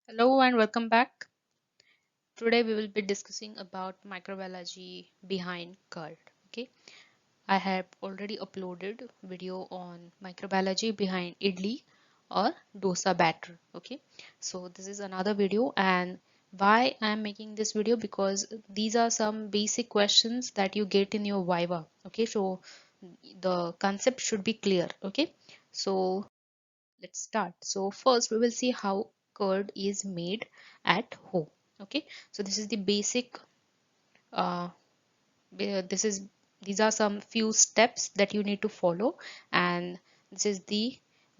Hello and welcome back. Today we will be discussing about microbiology behind curd. Okay, I have already uploaded video on microbiology behind idli or dosa batter. Okay, so this is another video, and why I am making this video because these are some basic questions that you get in your Viva. Okay, so the concept should be clear. Okay, so let's start. So first we will see how curd is made at home. Okay, so this is the basic uh, this is these are some few steps that you need to follow, and this is the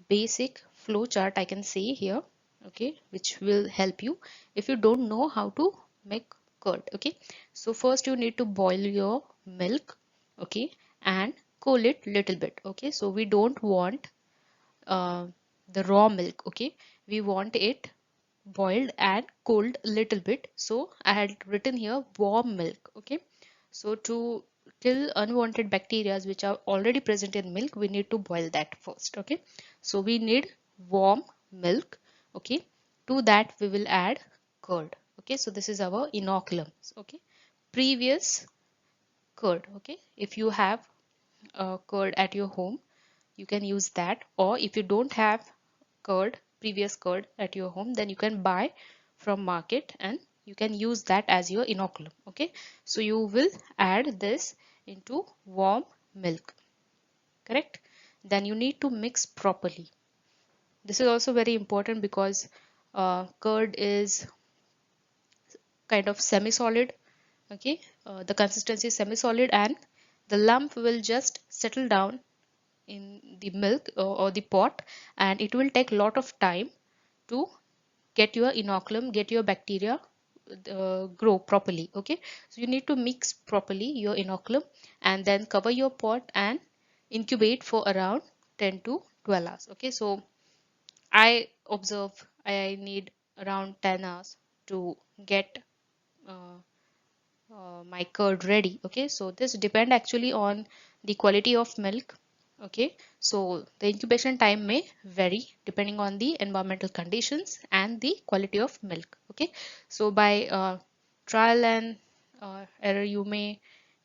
basic flow chart I can say here. Okay, which will help you if you don't know how to make curd. Okay, so first you need to boil your milk. Okay, and cool it little bit. Okay, so we don't want uh, the raw milk. Okay, we want it boiled and cooled a little bit, so I had written here warm milk. Okay, so to kill unwanted bacteria which are already present in milk, we need to boil that first. Okay, so we need warm milk. Okay, to that we will add curd. Okay, so this is our inoculum. Okay, previous curd. Okay, if you have curd at your home, you can use that, or if you don't have previous curd at your home, then you can buy from market and you can use that as your inoculum. Okay, so you will add this into warm milk, correct? Then you need to mix properly. This is also very important because curd is kind of semi-solid. Okay, the consistency is semi-solid and the lump will just settle down in the milk or the pot, and it will take a lot of time to get your inoculum, get your bacteria grow properly. Okay, so you need to mix properly your inoculum and then cover your pot and incubate for around 10 to 12 hours. Okay, so I observe I need around 10 hours to get uh, my curd ready. Okay, so this depend actually on the quality of milk. Okay, so the incubation time may vary depending on the environmental conditions and the quality of milk. Okay, so by trial and error you may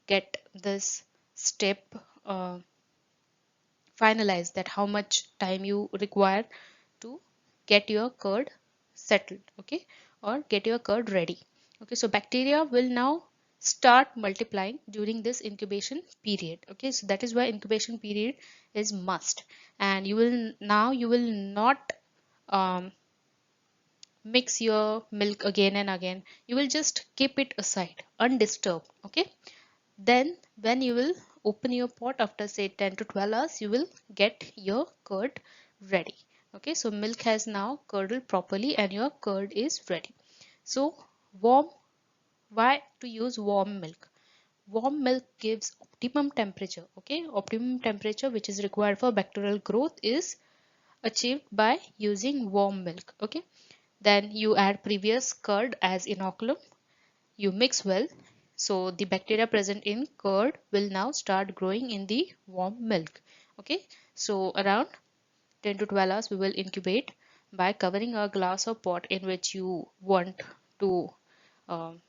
get this step uh, finalized, that how much time you require to get your curd settled. Okay, or get your curd ready. Okay, so bacteria will now start multiplying during this incubation period. Okay, so that is why incubation period is must, and you will not um, mix your milk again and again. You will just keep it aside undisturbed. Okay, then when you will open your pot after say 10 to 12 hours, you will get your curd ready. Okay, so milk has now curdled properly and your curd is ready. So warm, why to use warm milk? Warm milk gives optimum temperature. Okay, optimum temperature which is required for bacterial growth is achieved by using warm milk. Okay, then you add previous curd as inoculum, you mix well, so the bacteria present in curd will now start growing in the warm milk. Okay, so around 10 to 12 hours we will incubate by covering a glass or pot in which you want to um,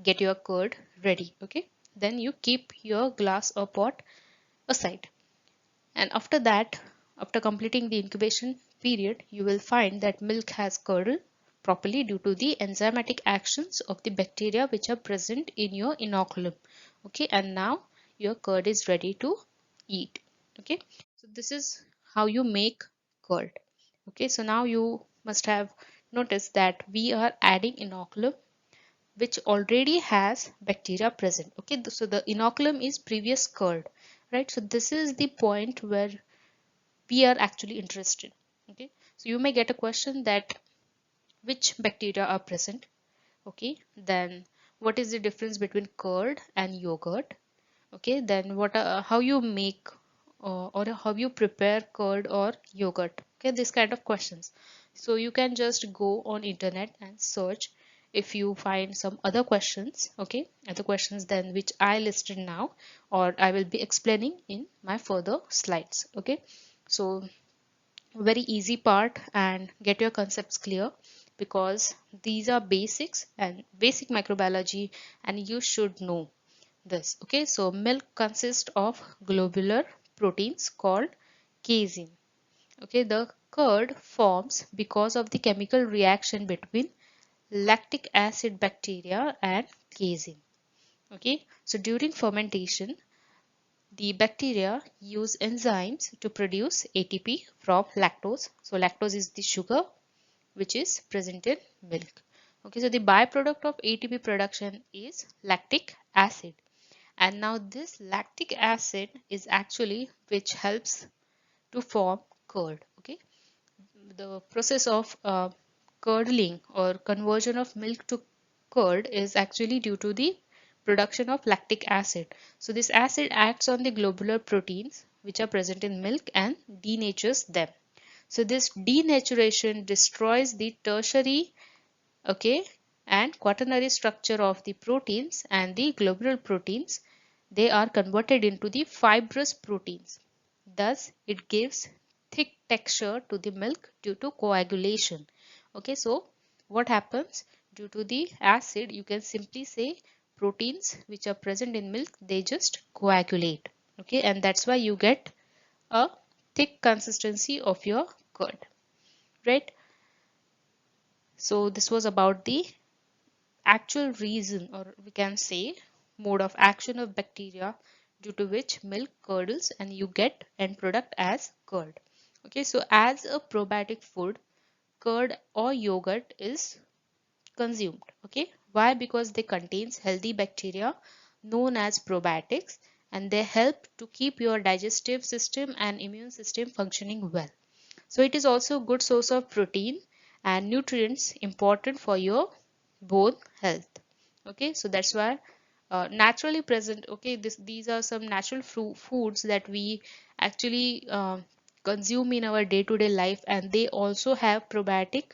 get your curd ready. Okay, then you keep your glass or pot aside, and after that, after completing the incubation period, you will find that milk has curdled properly due to the enzymatic actions of the bacteria which are present in your inoculum. Okay, and now your curd is ready to eat. Okay, so this is how you make curd. Okay, so now you must have noticed that we are adding inoculum which already has bacteria present. Okay, so the inoculum is previous curd, right? So this is the point where we are actually interested. Okay, so you may get a question that which bacteria are present. Okay, then what is the difference between curd and yogurt? Okay, then what how you make or how you prepare curd or yogurt? Okay, this kind of questions. So you can just go on internet and search if you find some other questions. Okay, other questions than which I listed now, or I will be explaining in my further slides. Okay, so very easy part and get your concepts clear. because these are basics and basic microbiology, and you should know this. Okay, so milk consists of globular proteins called casein. Okay, the curd forms because of the chemical reaction between lactic acid bacteria and casein. Okay, so during fermentation, the bacteria use enzymes to produce ATP from lactose. So lactose is the sugar which is present in milk. Okay, so the byproduct of ATP production is lactic acid. And now this lactic acid is actually which helps to form curd. Okay, the process of curdling or conversion of milk to curd is actually due to the production of lactic acid. So this acid acts on the globular proteins which are present in milk and denatures them. So this denaturation destroys the tertiary, okay, and quaternary structure of the proteins, and the globular proteins, they are converted into the fibrous proteins. Thus it gives thick texture to the milk due to coagulation. Okay, so what happens due to the acid? You can simply say proteins which are present in milk, they just coagulate. Okay, and that's why you get a thick consistency of your curd, right? So this was about the actual reason, or we can say mode of action of bacteria due to which milk curdles and you get end product as curd. Okay, so as a probiotic food, curd or yogurt is consumed. Okay, why? Because they contains healthy bacteria known as probiotics, and they help to keep your digestive system and immune system functioning well. So it is also a good source of protein and nutrients important for your bone health. Okay, so that's why naturally present. Okay, these are some natural foods that we actually consume in our day-to-day life, and they also have probiotic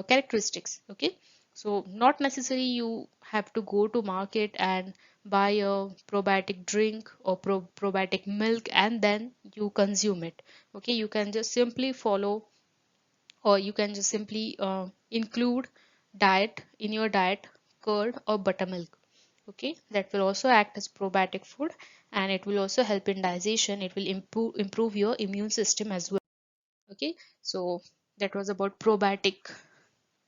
characteristics. Okay, so not necessarily you have to go to market and buy a probiotic drink or probiotic milk and then you consume it. Okay, you can just simply follow, or you can just simply include diet in your diet curd or buttermilk. Okay, that will also act as probiotic food, and it will also help in digestion. It will improve your immune system as well. Okay, so that was about probiotic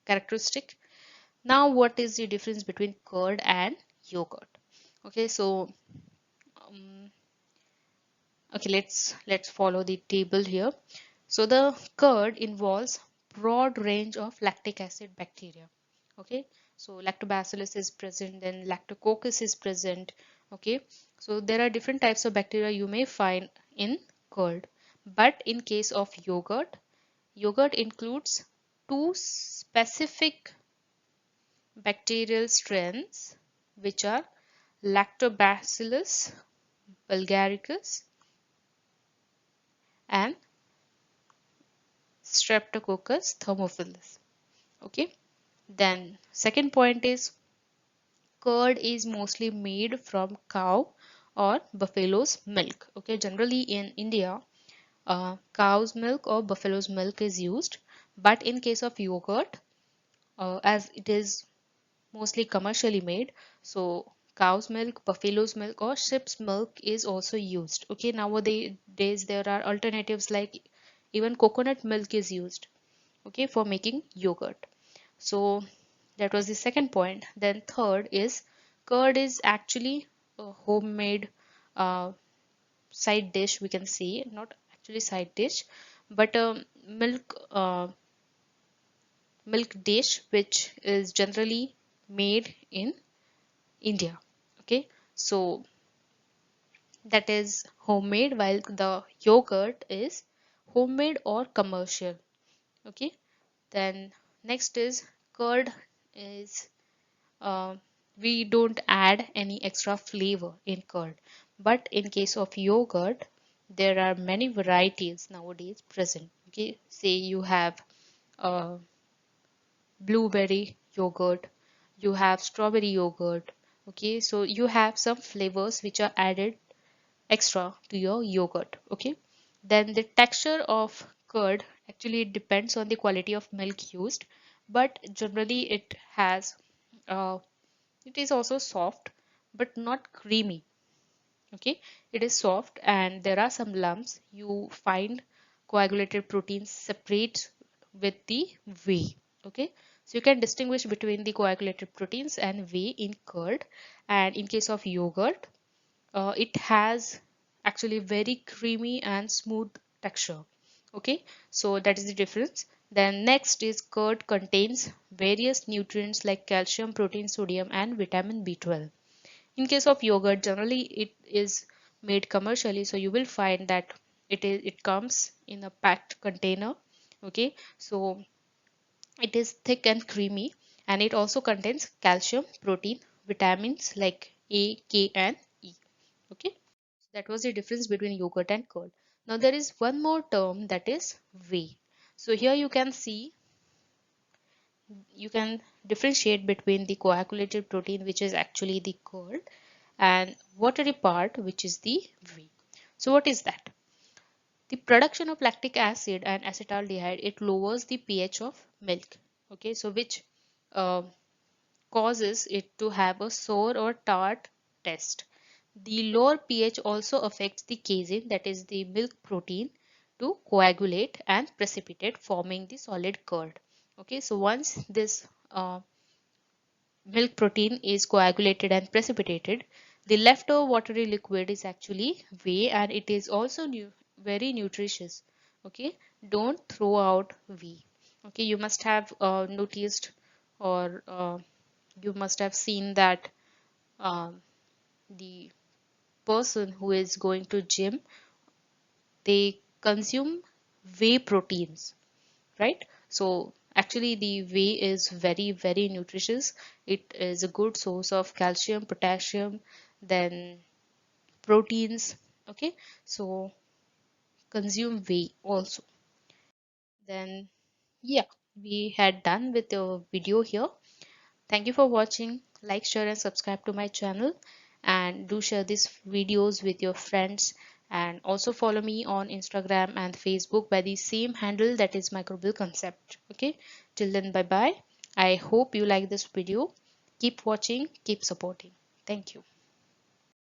characteristic. Now what is the difference between curd and yogurt? Okay, so um, okay, let's follow the table here. So the curd involves broad range of lactic acid bacteria. Okay, so lactobacillus is present, then lactococcus is present. Okay, so there are different types of bacteria you may find in curd. But in case of yogurt, yogurt includes two specific bacterial strains, which are lactobacillus bulgaricus and streptococcus thermophilus. Okay, then second point is curd is mostly made from cow or buffalo's milk. Okay, generally in India, cow's milk or buffalo's milk is used, but in case of yogurt, as it is mostly commercially made, so cow's milk, buffalo's milk, or sheep's milk is also used. Okay, nowadays there are alternatives like even coconut milk is used, okay, for making yogurt. So that was the second point. Then third is curd is actually a homemade uh, side dish, we can say, not actually side dish, but a milk dish which is generally made in India. Okay, so that is homemade, while the yogurt is homemade or commercial. Okay, then next is curd is uh, we don't add any extra flavor in curd, but in case of yogurt there are many varieties nowadays present. Okay, say you have uh, blueberry yogurt, you have strawberry yogurt. Okay, so you have some flavors which are added extra to your yogurt. Okay, then the texture of curd actually depends on the quality of milk used, but generally it is also soft but not creamy. Okay, it is soft and there are some lumps. You find coagulated proteins separate with the whey. Okay, so you can distinguish between the coagulated proteins and whey in curd. And in case of yogurt, it has actually very creamy and smooth texture. Okay, so that is the difference. Then next is curd contains various nutrients like calcium, protein, sodium and vitamin B12. In case of yogurt, generally it is made commercially, so you will find that it comes in a packed container. Okay, so it is thick and creamy, and it also contains calcium, protein, vitamins like A, K and E. Okay, so that was the difference between yogurt and curd. Now there is one more term, that is whey. So here you can differentiate between the coagulated protein, which is actually the curd, and watery part, which is the whey. So what is that? The production of lactic acid and acetaldehyde, it lowers the pH of milk. Okay, so which uh, causes it to have a sour or tart taste. The lower pH also affects the casein, that is the milk protein, to coagulate and precipitate, forming the solid curd. Okay, so once this milk protein is coagulated and precipitated, the leftover watery liquid is actually whey, and it is also very nutritious. Okay, don't throw out whey. Okay, you must have noticed, or you must have seen that um, the person who is going to gym, they consume whey proteins, right? So actually the whey is very nutritious. It is a good source of calcium, potassium, then proteins. Okay, so consume whey also. Then yeah, we had done with the video here. Thank you for watching. Like, share and subscribe to my channel, and do share these videos with your friends, and also follow me on Instagram and Facebook by the same handle, that is Microbial Concept. Okay, till then, bye bye. I hope you like this video. Keep watching, keep supporting. Thank you.